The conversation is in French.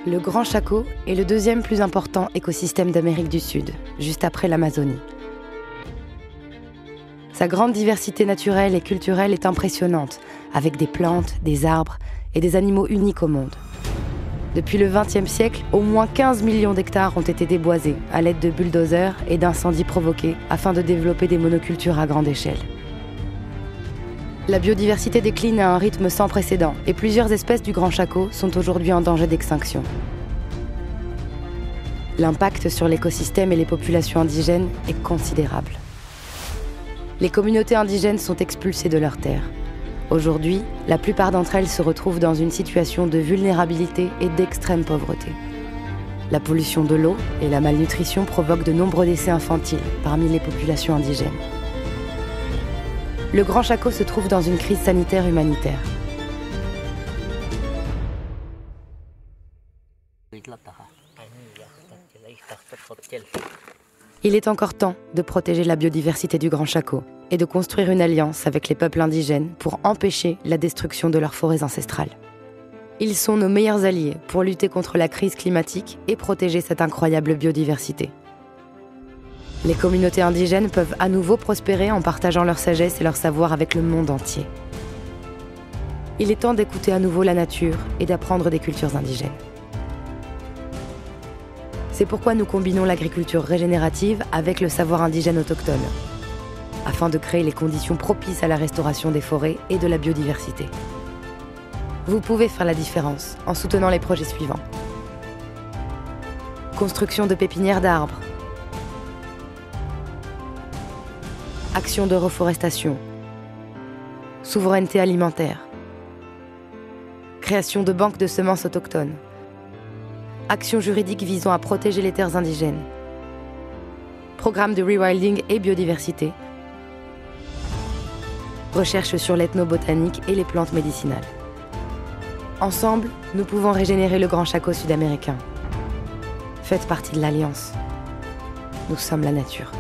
Le Grand Chaco est le deuxième plus important écosystème d'Amérique du Sud, juste après l'Amazonie. Sa grande diversité naturelle et culturelle est impressionnante, avec des plantes, des arbres et des animaux uniques au monde. Depuis le XXe siècle, au moins 15 millions d'hectares ont été déboisés à l'aide de bulldozers et d'incendies provoqués afin de développer des monocultures à grande échelle. La biodiversité décline à un rythme sans précédent et plusieurs espèces du Grand Chaco sont aujourd'hui en danger d'extinction. L'impact sur l'écosystème et les populations indigènes est considérable. Les communautés indigènes sont expulsées de leurs terres. Aujourd'hui, la plupart d'entre elles se retrouvent dans une situation de vulnérabilité et d'extrême pauvreté. La pollution de l'eau et la malnutrition provoquent de nombreux décès infantiles parmi les populations indigènes. Le Grand Chaco se trouve dans une crise sanitaire humanitaire. Il est encore temps de protéger la biodiversité du Grand Chaco et de construire une alliance avec les peuples indigènes pour empêcher la destruction de leurs forêts ancestrales. Ils sont nos meilleurs alliés pour lutter contre la crise climatique et protéger cette incroyable biodiversité. Les communautés indigènes peuvent à nouveau prospérer en partageant leur sagesse et leur savoir avec le monde entier. Il est temps d'écouter à nouveau la nature et d'apprendre des cultures indigènes. C'est pourquoi nous combinons l'agriculture régénérative avec le savoir indigène autochtone, afin de créer les conditions propices à la restauration des forêts et de la biodiversité. Vous pouvez faire la différence en soutenant les projets suivants. Construction de pépinières d'arbres. Action de reforestation. Souveraineté alimentaire. Création de banques de semences autochtones. Action juridique visant à protéger les terres indigènes. Programme de rewilding et biodiversité. Recherche sur l'ethnobotanique et les plantes médicinales. Ensemble, nous pouvons régénérer le Grand Chaco sud-américain. Faites partie de l'Alliance. Nous sommes la nature.